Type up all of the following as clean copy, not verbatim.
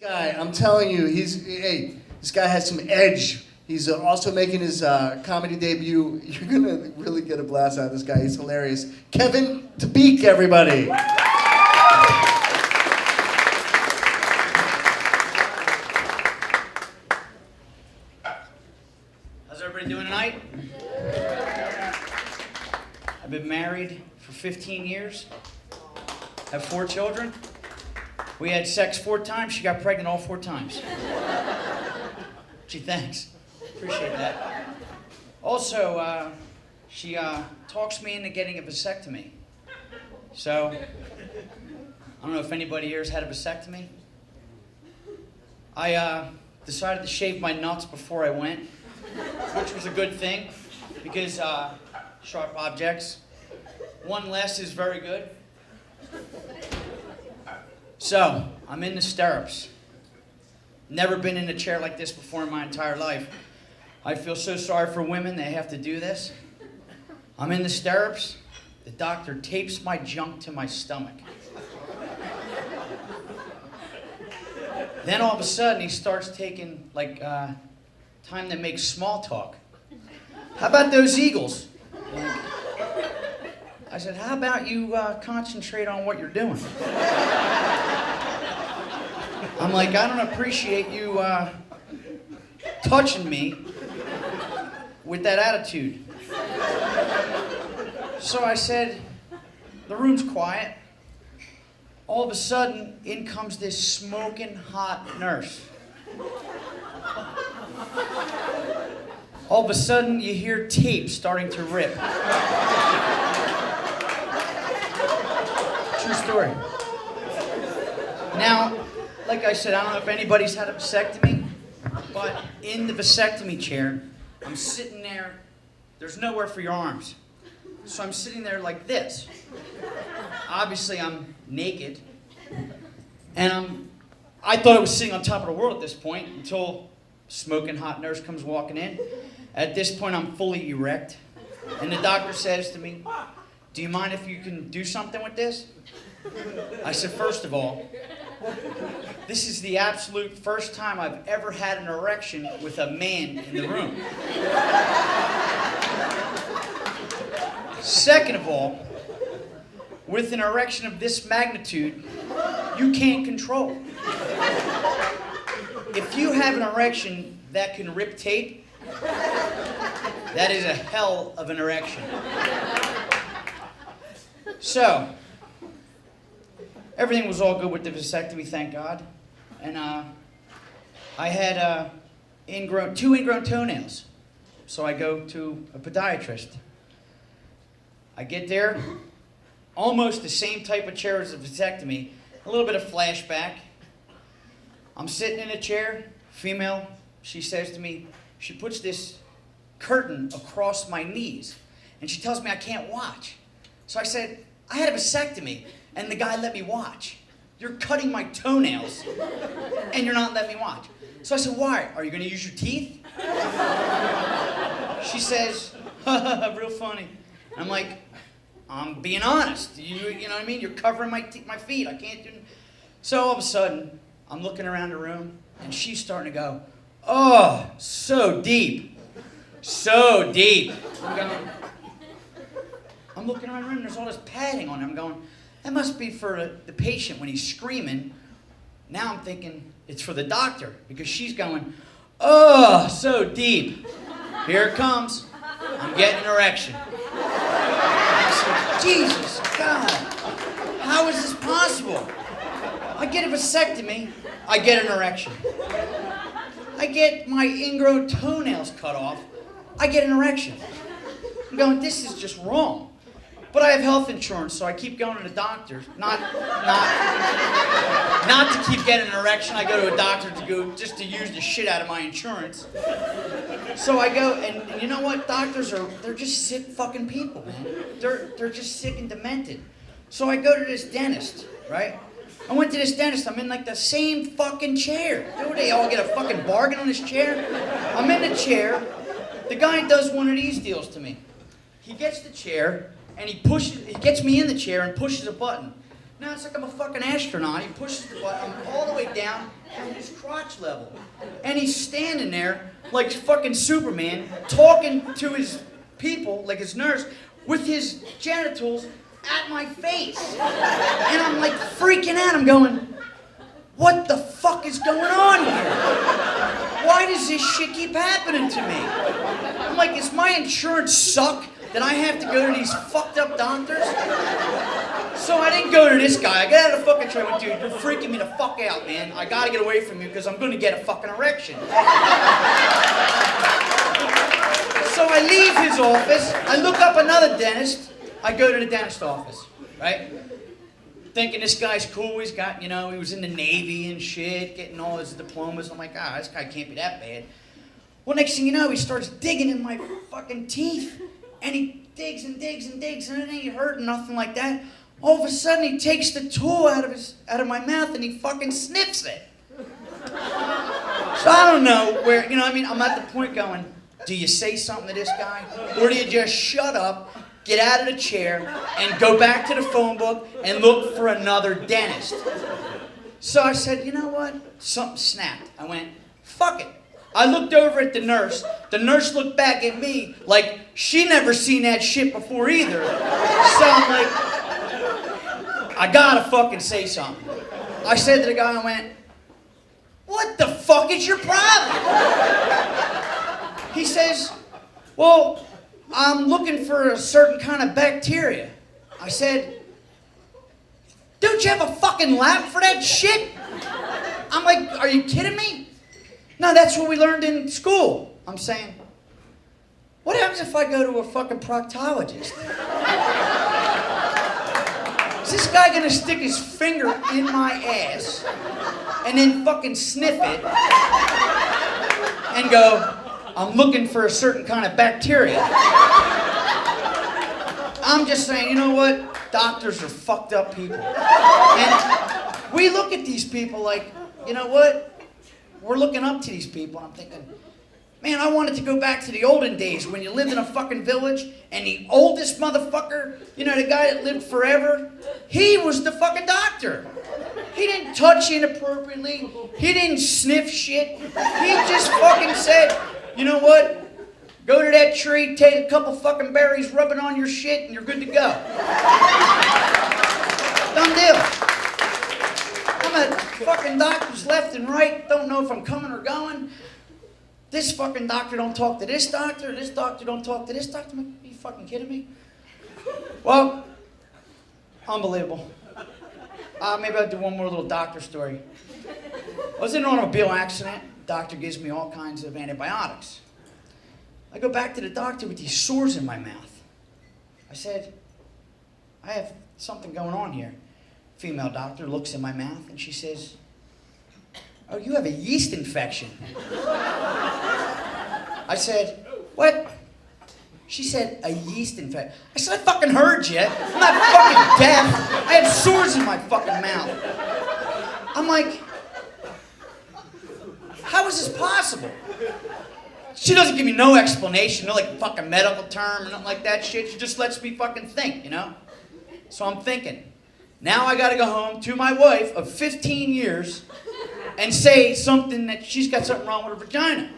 guy, I'm telling you, this guy has some edge. He's also making his comedy debut. You're gonna really get a blast out of this guy. He's hilarious. Kevin Tabeek, everybody. How's everybody doing tonight? I've been married for 15 years. Have 4 children. We had sex 4 times. She got pregnant all 4 times. Gee, thanks. Appreciate that. Also, she talks me into getting a vasectomy. So, I don't know if anybody here has had a vasectomy. I decided to shave my nuts before I went, which was a good thing, because sharp objects. One less is very good. So, I'm in the stirrups. Never been in a chair like this before in my entire life. I feel so sorry for women, they have to do this. I'm in the stirrups. The doctor tapes my junk to my stomach. Then all of a sudden, he starts taking, time to make small talk. How about those Eagles? I said, how about you concentrate on what you're doing? I'm like, I don't appreciate you touching me with that attitude. So I said, the room's quiet. All of a sudden, in comes this smoking hot nurse. All of a sudden, you hear tape starting to rip. True story. Now, like I said, I don't know if anybody's had a vasectomy, but in the vasectomy chair, I'm sitting there, there's nowhere for your arms. So I'm sitting there like this. Obviously, I'm naked, and I thought I was sitting on top of the world at this point until smoking hot nurse comes walking in. At this point, I'm fully erect, and the doctor says to me, do you mind if you can do something with this? I said, first of all, this is the absolute first time I've ever had an erection with a man in the room. Second of all, with an erection of this magnitude, you can't control. If you have an erection that can rip tape, that is a hell of an erection. So, everything was all good with the vasectomy, thank God. And I had 2 ingrown toenails. So I go to a podiatrist. I get there, almost the same type of chair as a vasectomy, a little bit of flashback. I'm sitting in a chair, female, she says to me, she puts this curtain across my knees, and she tells me I can't watch. So I said, I had a vasectomy, and the guy let me watch. You're cutting my toenails, and you're not letting me watch. So I said, why? Are you going to use your teeth? She says, real funny. And I'm like, I'm being honest. You know what I mean? You're covering my feet. I can't do it. So all of a sudden, I'm looking around the room, and she's starting to go, oh, so deep. So deep. I'm looking around the room, and there's all this padding on it. I'm going, that must be for the patient when he's screaming. Now I'm thinking it's for the doctor, because she's going, oh, so deep. Here it comes. I'm getting an erection. I said, Jesus, God, how is this possible? I get a vasectomy, I get an erection. I get my ingrown toenails cut off, I get an erection. I'm going, this is just wrong. But I have health insurance, so I keep going to the doctor. Not to keep getting an erection. I go to a doctor just to use the shit out of my insurance. So I go, and you know what? Doctors they're just sick fucking people, man. They're just sick and demented. So I go to this dentist, right? I went to this dentist. I'm in like the same fucking chair. Do they all get a fucking bargain on this chair? I'm in the chair. The guy does one of these deals to me. He gets the chair. And he gets me in the chair and pushes a button. Now it's like I'm a fucking astronaut. He pushes the button, I'm all the way down, at his crotch level. And he's standing there like fucking Superman, talking to his people, like his nurse, with his genitals at my face. And I'm like freaking out. I'm going, what the fuck is going on here? Why does this shit keep happening to me? I'm like, is my insurance suck that I have to go to these fucked up doctors? So I didn't go to this guy. I got out of the fucking train and went, dude, you're freaking me the fuck out, man. I gotta get away from you because I'm gonna get a fucking erection. So I leave his office. I look up another dentist. I go to the dentist office, right? Thinking this guy's cool. He's got, he was in the Navy and shit, getting all his diplomas. I'm like, this guy can't be that bad. Well, next thing you know, he starts digging in my fucking teeth. And he digs and digs and digs, and it ain't hurting, nothing like that. All of a sudden, he takes the tool out of my mouth and he fucking sniffs it. So I don't know where, I'm at the point going, do you say something to this guy? Or do you just shut up, get out of the chair, and go back to the phone book and look for another dentist? So I said, you know what? Something snapped. I went, fuck it. I looked over at the nurse. The nurse looked back at me like she never seen that shit before either. So I'm like, I gotta fucking say something. I said to the guy, I went, what the fuck is your problem? He says, well, I'm looking for a certain kind of bacteria. I said, don't you have a fucking lab for that shit? I'm like, are you kidding me? No, that's what we learned in school. I'm saying, what happens if I go to a fucking proctologist? Is this guy gonna stick his finger in my ass and then fucking sniff it and go, I'm looking for a certain kind of bacteria? I'm just saying, you know what? Doctors are fucked up people. And we look at these people like, you know what? We're looking up to these people, and I'm thinking, man, I wanted to go back to the olden days when you lived in a fucking village, and the oldest motherfucker, the guy that lived forever, he was the fucking doctor. He didn't touch inappropriately. He didn't sniff shit. He just fucking said, you know what? Go to that tree, take a couple fucking berries, rub it on your shit, and you're good to go. Done deal. I'm at fucking doctors left and right, don't know if I'm coming or going. This fucking doctor don't talk to this doctor don't talk to this doctor. Are you fucking kidding me? Well, unbelievable. Maybe I'll do one more little doctor story. I was in an automobile accident. Doctor gives me all kinds of antibiotics. I go back to the doctor with these sores in my mouth. I said, I have something going on here. Female doctor looks in my mouth and she says, oh, you have a yeast infection. I said, what? She said, a yeast infection. I said, I fucking heard you. I'm not fucking deaf. I have sores in my fucking mouth. I'm like, how is this possible? She doesn't give me no explanation, no like fucking medical term or nothing like that shit. She just lets me fucking think, So I'm thinking, now I gotta go home to my wife of 15 years and say something that she's got something wrong with her vagina.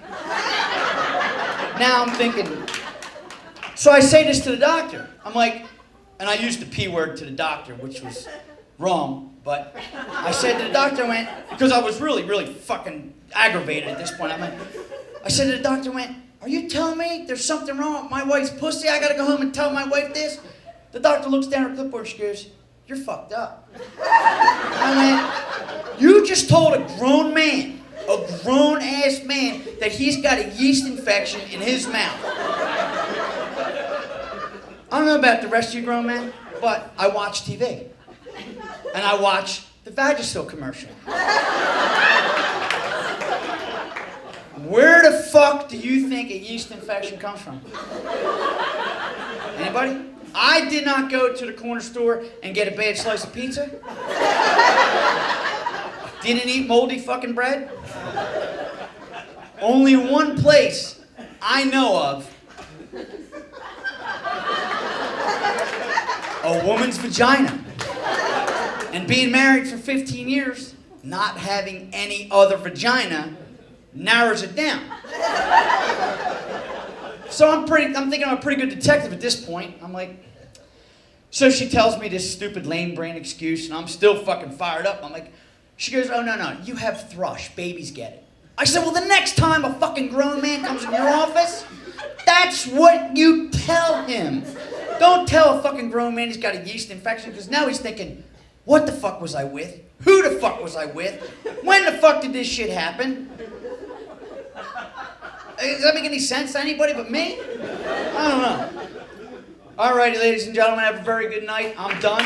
Now I'm thinking, so I say this to the doctor. I'm like, and I used the P word to the doctor, which was wrong, but I said to the doctor, I went, because I was really, really fucking aggravated at this point. I said to the doctor, are you telling me there's something wrong with my wife's pussy? I gotta go home and tell my wife this? The doctor looks down at her clipboard, she goes, you're fucked up. I went, you just told a grown man, a grown-ass man, that he's got a yeast infection in his mouth. I don't know about the rest of you grown men, but I watch TV. And I watch the Vagisil commercial. Where the fuck do you think a yeast infection comes from? Anybody? I did not go to the corner store and get a bad slice of pizza. Didn't eat moldy fucking bread. Only one place I know of a woman's vagina. And being married for 15 years, not having any other vagina narrows it down. So I'm thinking I'm a pretty good detective at this point. I'm like, so she tells me this stupid lame brain excuse, and I'm still fucking fired up. I'm like, she goes, oh, no, you have thrush, babies get it. I said, well, the next time a fucking grown man comes in your office, that's what you tell him. Don't tell a fucking grown man he's got a yeast infection, because now he's thinking, what the fuck was I with? Who the fuck was I with? When the fuck did this shit happen? Does that make any sense to anybody but me? I don't know. All righty, ladies and gentlemen, have a very good night. I'm done.